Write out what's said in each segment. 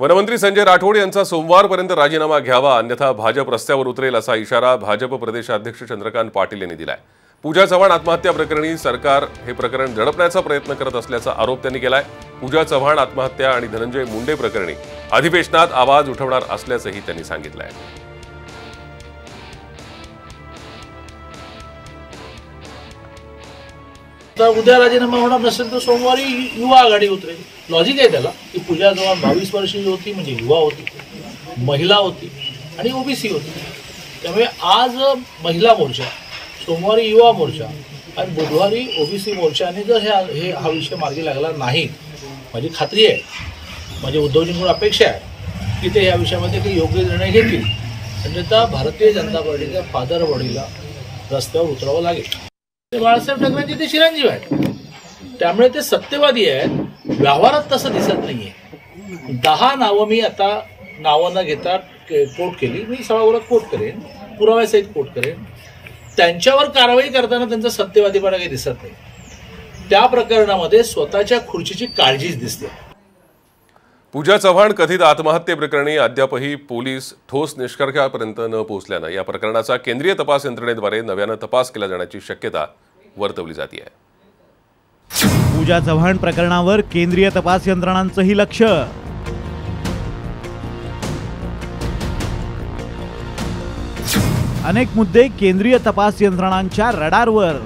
वनमंत्री संजय राठोड यांचा सोमवारपर्यंत राजीनामा घ्यावा, अन्यथा भाजप रस्त्यावर उतरेल असा इशारा भाजप प्रदेशाध्यक्ष चंद्रकांत पाटील यांनी दिलाय। पूजा चव्हाण आत्महत्या प्रकरणी सरकार हे प्रकरण दडपण्याचा प्रयत्न करत असल्याचा आरोप त्यांनी केलाय। पूजा चव्हाण आत्महत्या आणि धनंजय मुंडे प्रकरणी अधिवेशनात आवाज उठवणार असल्याचंही त्यांनी सांगितलंय। उद्या राजीनामा होणार नसेल तर सोमवारी युवा आघाडी उतरेल। लॉजिक आहे त्याला की पूजा चव्हाण 22 वर्षीय होती, म्हणजे युवा होती, महिला होती आणि ओबीसी होती। त्यामुळे आज महिला मोर्चा, सोमवारी युवा मोर्चा आणि बुधवारी ओबीसी मोर्चाने जर हा विषय मार्गी लागला नाही, माझी खात्री आहे, माझी उद्धवजींकडून अपेक्षा आहे की ते या विषयामध्ये काही योग्य निर्णय घेतील, अन्यथा भारतीय जनता पार्टीच्या फादर बॉडीला रस्त्यावर उतरावं लागेल। ते बाळासाहेब ठाकरेंचे ते चिरंजीव आहेत, त्यामुळे ते सत्यवादी आहेत। व्यवहारात तसं दिसत नाहीये। 10 नावं मी आता नावं न घेता कोट केली, मी सभागृहात कोट करेन, पुराव्यासहित कोट करेन। त्यांच्यावर कारवाई करताना त्यांचा सत्यवादीपणा काही दिसत नाही। त्या प्रकरणामध्ये स्वतःच्या खुर्चीची काळजीच दिसते। पूजा चव्हाण कथित आत्महत्येप्रकरणी अद्यापही पोलीस ठोस निष्कर्षापर्यंत न पोहोचल्यानं या प्रकरणाचा केंद्रीय तपास यंत्रणेद्वारे नव्यानं तपास केला जाण्याची शक्यता वर्तवली जाते आहे। पूजा चव्हाण प्रकरणावर केंद्रीय तपास यंत्रणांचंही लक्ष। अनेक मुद्दे केंद्रीय तपास यंत्रणांच्या रडारवर।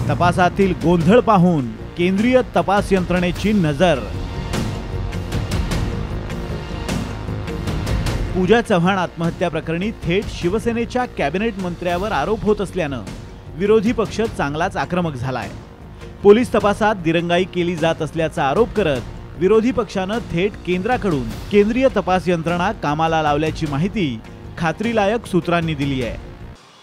तपासातील गोंधळ पाहून केंद्रीय तपास यंत्रणेची नजर। पूजा चव्हाण आत्महत्या प्रकरणी थेट शिवसेनेच्या कॅबिनेट मंत्र्यावर आरोप होत असल्यानं विरोधी पक्ष चांगलाच आक्रमक झालाय। पोलीस तपासात दिरंगाई केली जात असल्याचा आरोप करत विरोधी पक्षानं थेट केंद्राकडून केंद्रीय तपास यंत्रणा कामाला लावल्याची माहिती खात्रीलायक सूत्रांनी दिली आहे।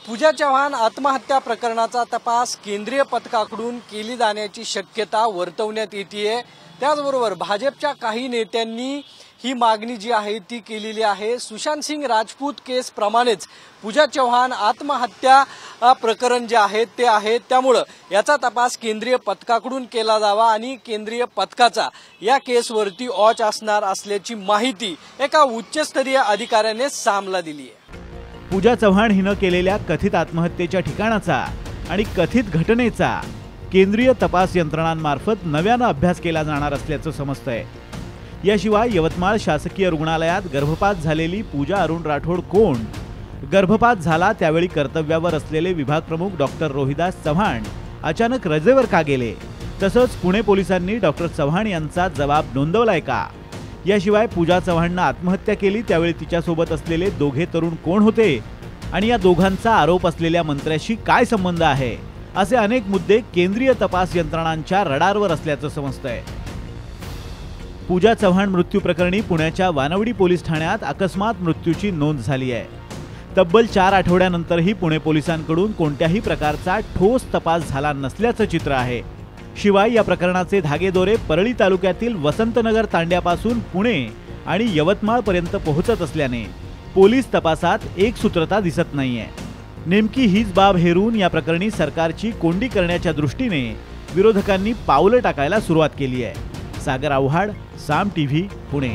पूजा चव्हाण आत्महत्या प्रकरणाचा तपास केंद्रीय पथकाकडून केली जाण्याची शक्यता वर्तवण्यात येते। त्याचबरोबर भाजपच्या काही नेत्यांनी ही मागणी जी आहे ती केलेली आहे। सुशांत सिंग राजपूत केस प्रमाणेच पूजा चव्हाण आत्महत्या प्रकरण जे आहे ते आहे, त्यामुळे याचा तपास केंद्रीय पथकाकडून केला जावा आणि केंद्रीय पथकाचा या केसवरती वॉच असणार असल्याची माहिती एका उच्चस्तरीय अधिकाऱ्याने सामला दिली आहे। पूजा चव्हाण हिनं केलेल्या कथित आत्महत्येच्या ठिकाणाचा आणि कथित घटनेचा केंद्रीय तपास यंत्रणांमार्फत नव्यानं अभ्यास केला जाणार असल्याचं समजतंय। याशिवाय यवतमाळ शासकीय रुग्णालयात गर्भपात झालेली पूजा अरुण राठोड कोण, गर्भपात झाला त्यावेळी कर्तव्यावर असलेले विभाग प्रमुख डॉक्टर रोहिदास चव्हाण अचानक रजेवर का गेले, तसंच पुणे पोलिसांनी डॉक्टर चव्हाण यांचा जबाब नोंदवलाय का, याशिवाय पूजा चव्हाणनं आत्महत्या केली त्यावेळी तिच्यासोबत असलेले दोघे तरुण कोण होते आणि या दोघांचा आरोप असलेल्या मंत्र्याशी काय संबंध आहे, असे अनेक मुद्दे केंद्रीय तपास यंत्रणांच्या रडारवर असल्याचं समजतंय। पूजा चव्हाण मृत्यू प्रकरणी पुण्याच्या वानवडी पोलीस ठाण्यात अकस्मात मृत्यूची नोंद झाली आहे। तब्बल 4 आठवड्यानंतरही पुणे पोलिसांकडून कोणत्याही प्रकारचा ठोस तपास झाला नसल्याचं चित्र आहे। शिवाय या प्रकरणाचे धागेदोरे परळी तालुक्यातील वसंतनगर तांड्यापासून पुणे आणि यवतमाळ पर्यंत पोहोचत असल्याने पोलीस तपासात एकसूत्रता दिसत नाहीये। नेमकी हीच बाब हेरून या प्रकरणी सरकारची कोंडी करण्याच्या दृष्टीने विरोधकांनी पावलं टाकायला सुरुवात केली आहे। सागर आव्हाड, साम टीव्ही, पुणे।